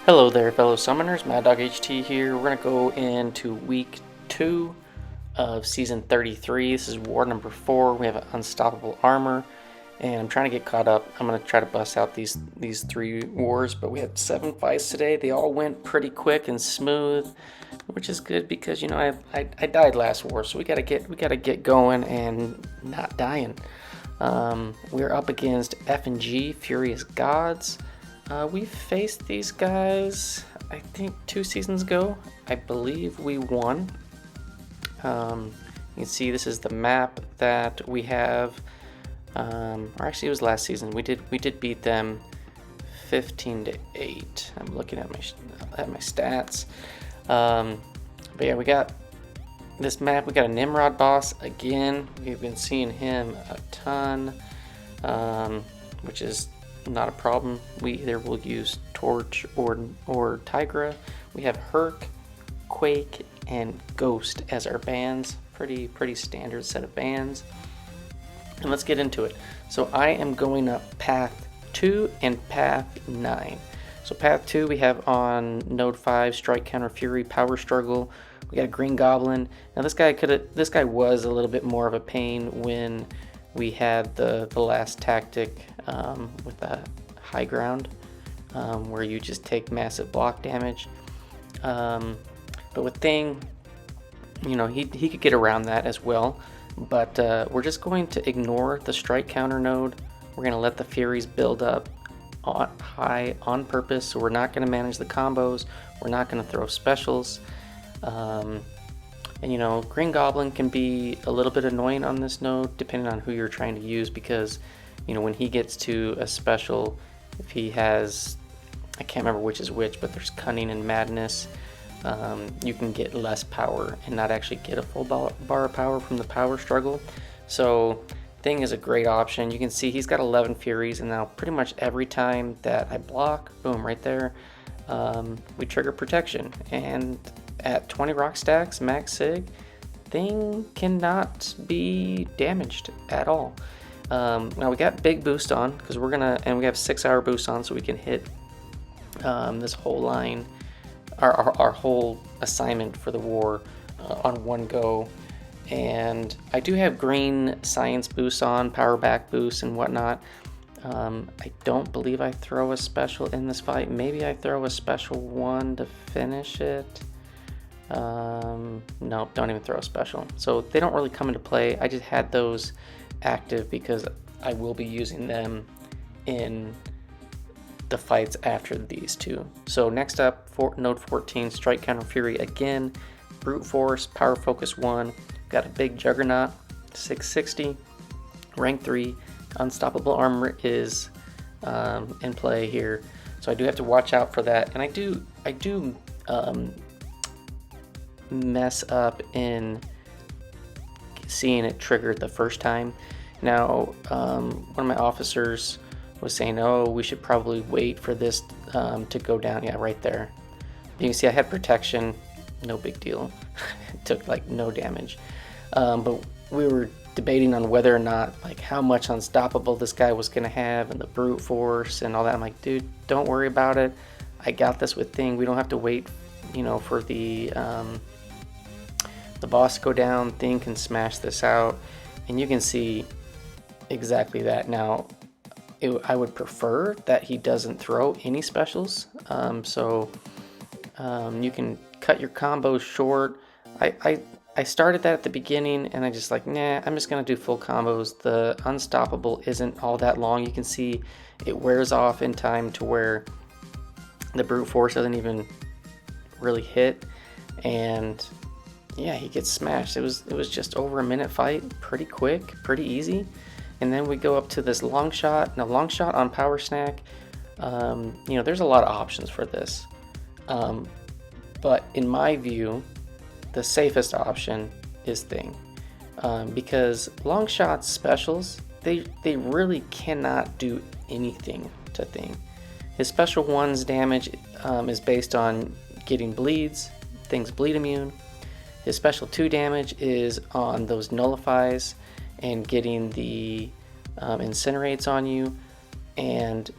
Hello there, fellow summoners. Mad Dog HT here. We're going to go into week 2 of season 33. This is war number 4. We have unstoppable armor, and I'm trying to get caught up. I'm going to try to bust out these 3 wars, but we had 7 fights today. They all went pretty quick and smooth, which is good because, you know, I died last war, so we got to get going and not dying. We're up against F and G, Furious Gods. We faced these guys, I think 2 seasons ago. I believe we won. You can see this is the map that we have, or actually it was last season. We did beat them 15-8. I'm looking at my stats. But yeah, we got this map. We got a Nimrod boss again. We've been seeing him a ton, which is not a problem. We either will use Torch or Tigra. We have Herc, Quake, and Ghost as our bans. Pretty standard set of bans. And let's get into it. So I am going up path 2 and path 9. So path 2 we have on node 5, Strike, Counter, Fury, Power Struggle. We got a Green Goblin. Now this guy was a little bit more of a pain when we had the last tactic with the high ground, where you just take massive block damage. But with Thing, you know, he could get around that as well. But we're just going to ignore the strike counter node. We're going to let the Furies build up high on purpose. So we're not going to manage the combos. We're not going to throw specials. And you know, Green Goblin can be a little bit annoying on this node depending on who you're trying to use, because you know, when he gets to a special, if he has, I can't remember which is which, but there's Cunning and Madness, you can get less power and not actually get a full bar of power from the power struggle. So Thing is a great option. You can see he's got 11 Furies, and now pretty much every time that I block, boom, right there, we trigger protection. And at 20 rock stacks, max sig, Thing cannot be damaged at all. Now we got big boost on because and we have 6-hour boost on, so we can hit this whole line, our whole assignment for the war on one go. And I do have green science boost on, power back boost and whatnot. I don't believe I throw a special in this fight. Maybe I throw a special one to finish it. No, don't even throw a special. So they don't really come into play. I just had those active because I will be using them in the fights after these 2. So next up, node 14, Strike, Counter, Fury again, Brute Force, Power Focus 1, got a big Juggernaut, 660, rank 3, Unstoppable Armor is in play here, so I do have to watch out for that. And I do mess up in seeing it triggered the first time. Now one of my officers was saying, oh, we should probably wait for this to go down. Yeah, right there you can see I had protection, no big deal. It took like no damage, but we were debating on whether or not, like, how much unstoppable this guy was going to have and the brute force and all that. I'm like, dude, don't worry about it, I got this with Thing. We don't have to wait, you know, for the boss to go down. Thing can smash this out, and you can see exactly that. Now I would prefer that he doesn't throw any specials, so you can cut your combos short. I started that at the beginning, and I just like, nah, I'm just gonna do full combos. The unstoppable isn't all that long. You can see it wears off in time to where the brute force doesn't even really hit, and yeah, he gets smashed. It was just over a minute fight, pretty quick, pretty easy. And then we go up to this Longshot. Now Longshot on Power Snack, you know, there's a lot of options for this, but in my view, the safest option is Thing, because Longshot's specials, they really cannot do anything to Thing. His special 1's damage is based on getting bleeds. Thing's bleed immune. His special 2 damage is on those nullifies and getting the incinerates on you, and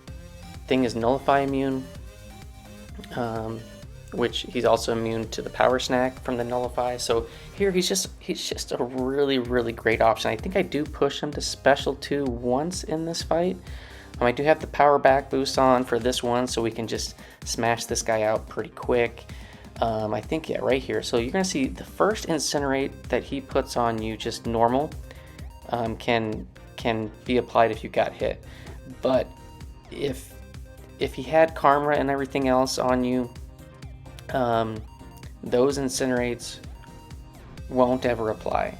Thing is nullify immune. which he's also immune to the power snack from the nullify. So here he's just a really great option. I think I do push him to special 2 once in this fight. I do have the power back boost on for this one, so we can just smash this guy out pretty quick. I think, yeah, right here. So you're gonna see the first incinerate that he puts on you, just normal, can be applied if you got hit. But if he had karma and everything else on you, those incinerates won't ever apply,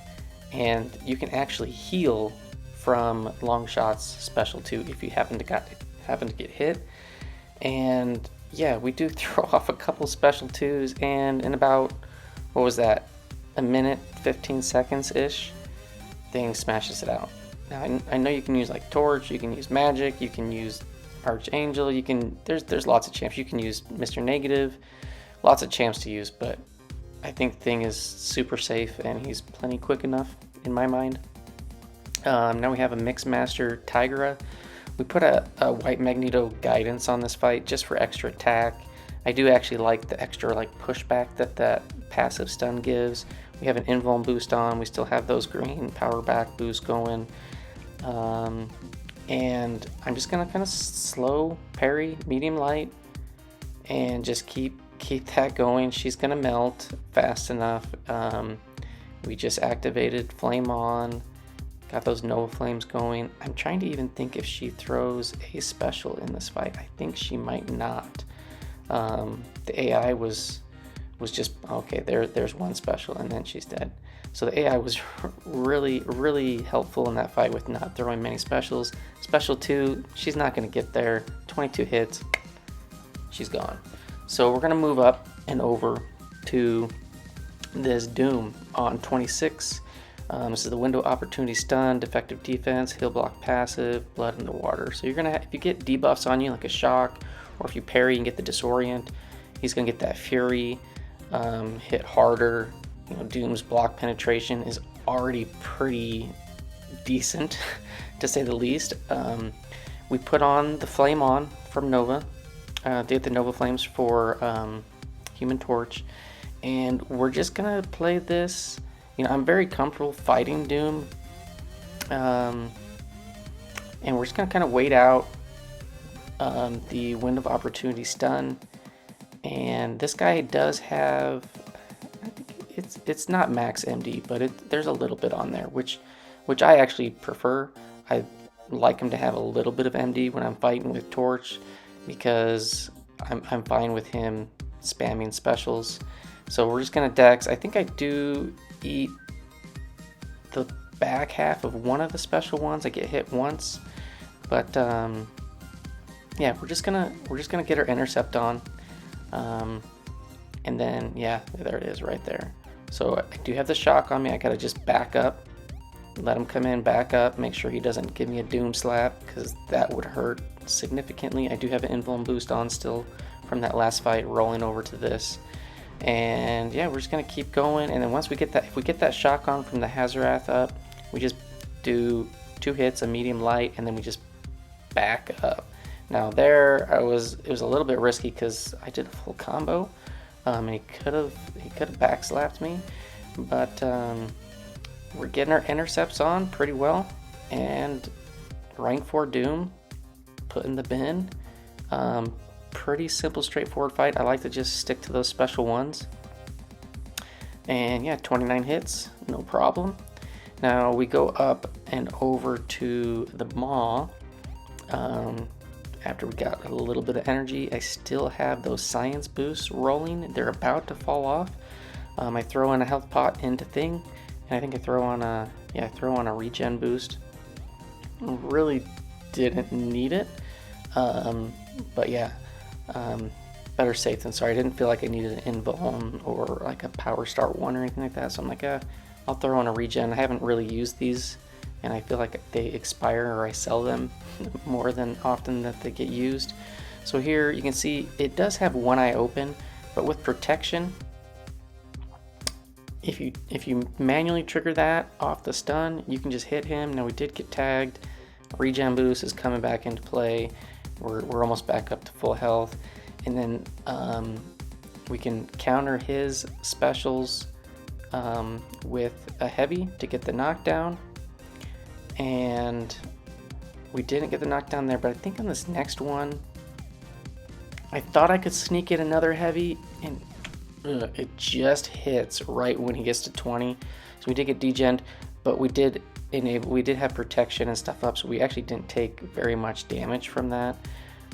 and you can actually heal from Longshot's special 2 if you happen to get hit. And yeah, we do throw off a couple special 2s, and in about, what was that, a minute 15 seconds ish, thing smashes it out. Now I know you can use like torch, you can use magic, you can use Archangel, you can, there's lots of champs, you can use Mr. Negative, lots of champs to use, but I think Thing is super safe and he's plenty quick enough in my mind. Now we have a Mix Master Tigra. We put a White Magneto guidance on this fight just for extra attack. I do actually like the extra like pushback that passive stun gives. We have an invuln boost on. We still have those green power back boosts going. And I'm just gonna kind of slow parry, medium light, and just keep that going. She's gonna melt fast enough. We just activated Flame On. Got those Nova Flames going. I'm trying to even think if she throws a special in this fight. I think she might not. The AI was just, okay, there's one special and then she's dead. So the AI was really helpful in that fight with not throwing many specials. Special 2, she's not going to get there. 22 hits, she's gone. So we're going to move up and over to this Doom on 26. This is the window opportunity stun, defective defense, heal block passive, blood in the water. So you're gonna if you get debuffs on you like a shock, or if you parry and get the disorient, he's gonna get that fury, hit harder. You know, Doom's block penetration is already pretty decent, to say the least. We put on the Flame On from Nova, did the Nova Flames for Human Torch, and we're just gonna play this. You know, I'm very comfortable fighting Doom, and we're just gonna kind of wait out the Window of Opportunity stun. And this guy does have, I think it's not max MD, but there's a little bit on there, which I actually prefer. I like him to have a little bit of MD when I'm fighting with Torch, because I'm fine with him spamming specials. So we're just gonna Dex. I think I do eat the back half of one of the special ones. I get hit once, but yeah, we're just gonna get our intercept on, and then yeah, there it is right there. So I do have the shock on me. I gotta just back up, let him come in, back up, make sure he doesn't give me a Doom slap, because that would hurt significantly. I do have an invuln boost on still from that last fight, rolling over to this. And yeah, we're just gonna keep going, and then once we get that, if we get that shock on from the Hazarath up, we just do 2 hits, a medium light, and then we just back up. Now there, it was a little bit risky because I did a full combo, and he could have backslapped me, but we're getting our intercepts on pretty well, and rank 4 Doom put in the bin. Pretty simple, straightforward fight. I like to just stick to those special ones. And yeah, 29 hits, no problem. Now we go up and over to the Maw. After we got a little bit of energy, I still have those science boosts rolling. They're about to fall off. I throw in a health pot into Thing, and I think I throw on a regen boost. Really didn't need it, but yeah. Better safe than sorry. I didn't feel like I needed an invuln or like a power start 1 or anything like that, so I'm like, I'll throw on a regen. I haven't really used these, and I feel like they expire or I sell them more than often that they get used. So here you can see it does have one eye open, but with protection, if you manually trigger that off the stun, you can just hit him. Now we did get tagged. Regen boost is coming back into play. We're almost back up to full health, and then we can counter his specials with a heavy to get the knockdown. And we didn't get the knockdown there, but I think on this next one, I thought I could sneak in another heavy, and it just hits right when he gets to 20. So we did get degened, but we did have protection and stuff up, so we actually didn't take very much damage from that.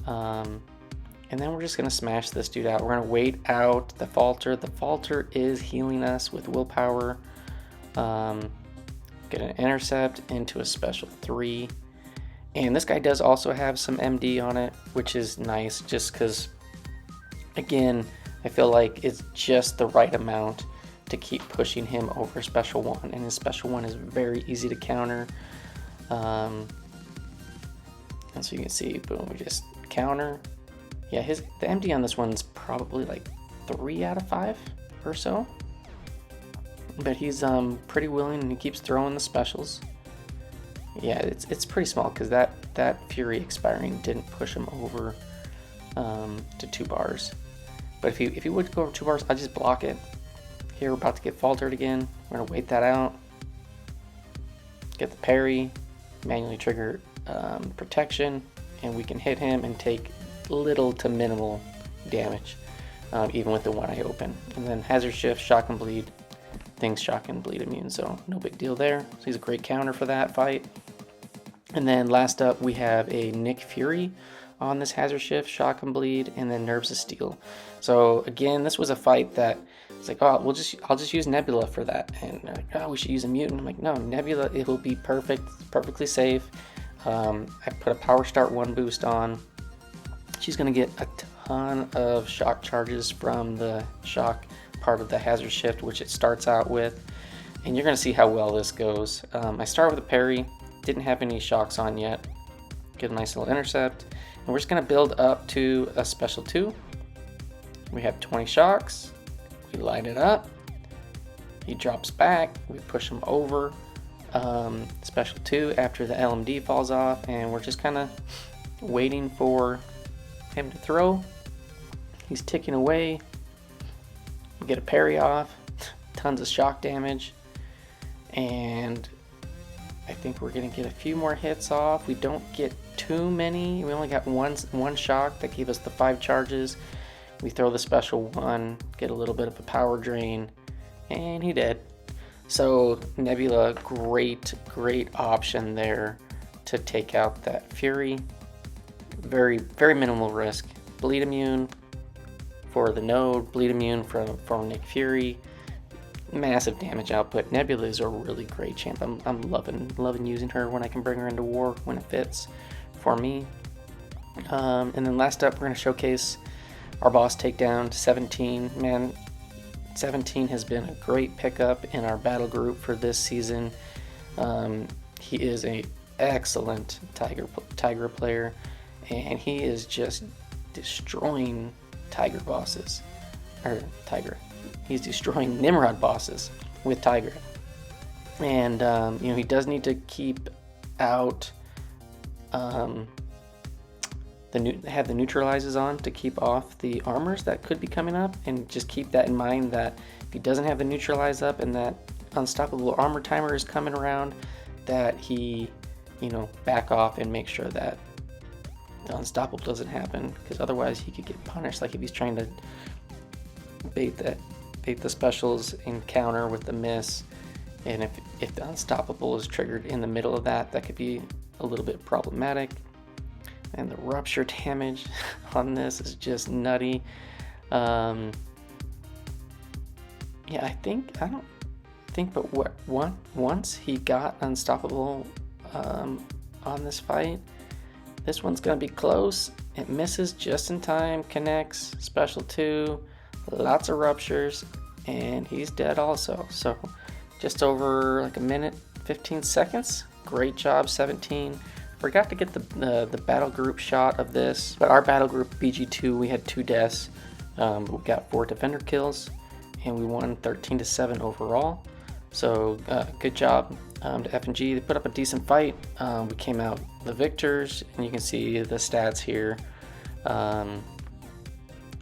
And then we're just gonna smash this dude out. We're gonna wait out the falter. The falter is healing us with willpower. Get an intercept into a special 3. And this guy does also have some MD on it, which is nice, just because, again, I feel like it's just the right amount to keep pushing him over special 1. And his special 1 is very easy to counter. And so you can see, boom, we just counter. Yeah, the MD on this one's probably like 3 out of 5 or so. But he's pretty willing, and he keeps throwing the specials. Yeah, it's pretty small because that Fury expiring didn't push him over to 2 bars. But if he would go over 2 bars, I'll just block it. Here we're about to get faltered again. We're gonna wait that out. Get the parry, manually trigger protection, and we can hit him and take little to minimal damage, even with the one eye open. And then hazard shift, shock and bleed. Things shock and bleed immune, so no big deal there. So he's a great counter for that fight. And then last up, we have a Nick Fury on this hazard shift, shock and bleed, and then nerves of steel. So again, this was a fight that it's like, oh, I'll just use Nebula for that, and like, oh, we should use a mutant. I'm like, no, Nebula, it will be perfectly safe. I put a power start 1 boost on. She's gonna get a ton of shock charges from the shock part of the hazard shift, which it starts out with, and you're gonna see how well this goes. I start with a parry, didn't have any shocks on yet. Get a nice little intercept, and we're just gonna build up to a special 2. We have 20 shocks. We light it up. He drops back. We push him over. Special 2 after the LMD falls off, and we're just kind of waiting for him to throw. He's ticking away. We get a parry off, tons of shock damage, and I think we're gonna get a few more hits off. We don't get too many. We only got one shock that gave us the 5 charges. We throw the special 1, get a little bit of a power drain, and he dead. So Nebula, great option there to take out that Fury. Very minimal risk. Bleed immune for the node, bleed immune from Nick Fury. Massive damage output. Nebula is a really great champ. I'm loving using her when I can bring her into war when it fits for me. And then last up, we're going to showcase our boss takedown to 17. Man, 17 has been a great pickup in our battle group for this season. He is an excellent Tigra player, and he is just destroying Tigra bosses. Or Tigra. He's destroying Nimrod bosses with Tigra. And, he does need to keep out, have the neutralizers on to keep off the armors that could be coming up, and just keep that in mind that if he doesn't have the neutralize up and that unstoppable armor timer is coming around, that he, back off and make sure that the unstoppable doesn't happen, because otherwise he could get punished. Like if he's trying to bait the specials and counter with the miss, and if the unstoppable is triggered in the middle of that could be a little bit problematic. And the rupture damage on this is just nutty. I don't think, but once he got unstoppable on this fight, this one's gonna be close. It misses just in time, connects, special 2, lots of ruptures, and he's dead also. So just over like a minute, 15 seconds. Great job, 17. Forgot to get the battle group shot of this, but our battle group BG2, we had 2 deaths. We got 4 defender kills, and we won 13-7 overall. So good job to F&G. They put up a decent fight. We came out the victors, and you can see the stats here.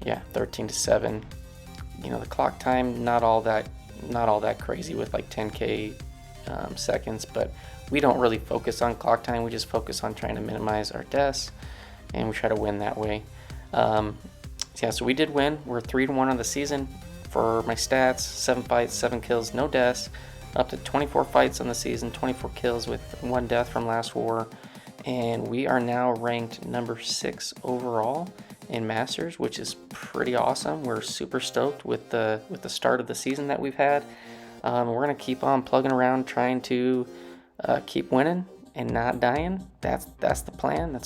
yeah, 13 to 7. You know, the clock time not all that crazy with like 10k seconds, but we don't really focus on clock time. We just focus on trying to minimize our deaths, and we try to win that way. Yeah, so we did win. We're 3-1 on the season for my stats: 7 fights, 7 kills, no deaths. Up to 24 fights on the season, 24 kills with 1 death from last war, and we are now ranked number 6 overall in Masters, which is pretty awesome. We're super stoked with the start of the season that we've had. We're gonna keep on plugging around, trying to keep winning and not dying. That's the plan.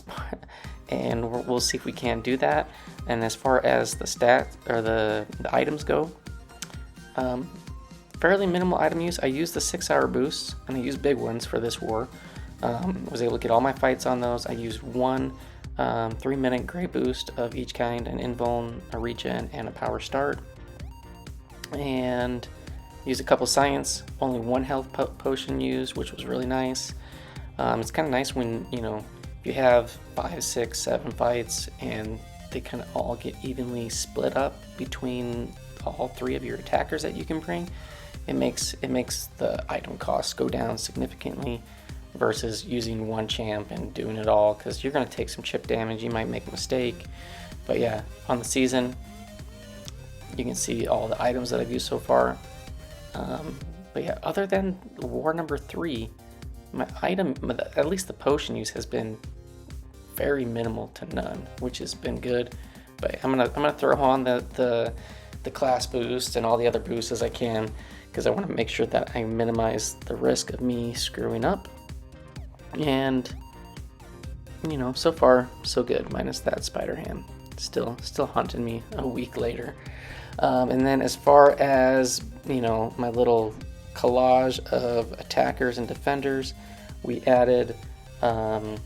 And we'll see if we can do that. And as far as the stats or the items go, fairly minimal item use. I used the 6-hour boosts, and I used big ones for this war. Was able to get all my fights on those. I used one 3-minute gray boost of each kind: an invuln, a regen, and a power start. And used a couple science, only 1 health potion used, which was really nice. It's kind of nice when, you know, if you have 5, 6, 7 fights and they kind of all get evenly split up between all 3 of your attackers that you can bring. It makes the item costs go down significantly versus using 1 champ and doing it all, because you're going to take some chip damage. You might make a mistake. But yeah, on the season, you can see all the items that I've used so far. But yeah, other than war number 3, my item, at least the potion use, has been very minimal to none, which has been good. But I'm gonna throw on the class boost and all the other boosts as I can, because I want to make sure that I minimize the risk of me screwing up. And you know, so far so good, minus that spider ham still haunting me a week later. And then as far as, you know, my little collage of attackers and defenders, we added 4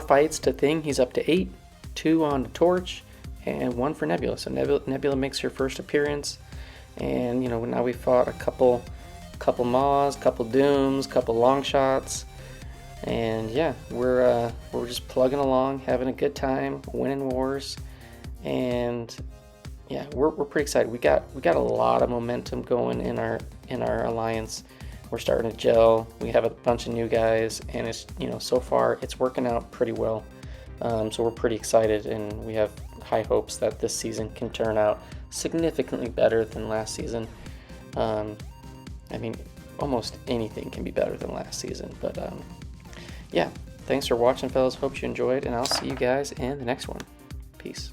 fights to Thing. He's up to 8, 2 on the Torch, and 1 for Nebula. So Nebula makes her first appearance, and you know, now we fought a couple Maws, couple Dooms, couple Longshots, and yeah, we're just plugging along, having a good time, winning wars, and yeah, we're pretty excited. We got a lot of momentum going in our alliance. We're starting to gel. We have a bunch of new guys, and it's, you know, so far it's working out pretty well. So we're pretty excited, and we have high hopes that this season can turn out significantly better than last season. I mean, almost anything can be better than last season. But yeah, thanks for watching, fellas. Hope you enjoyed, and I'll see you guys in the next one. Peace.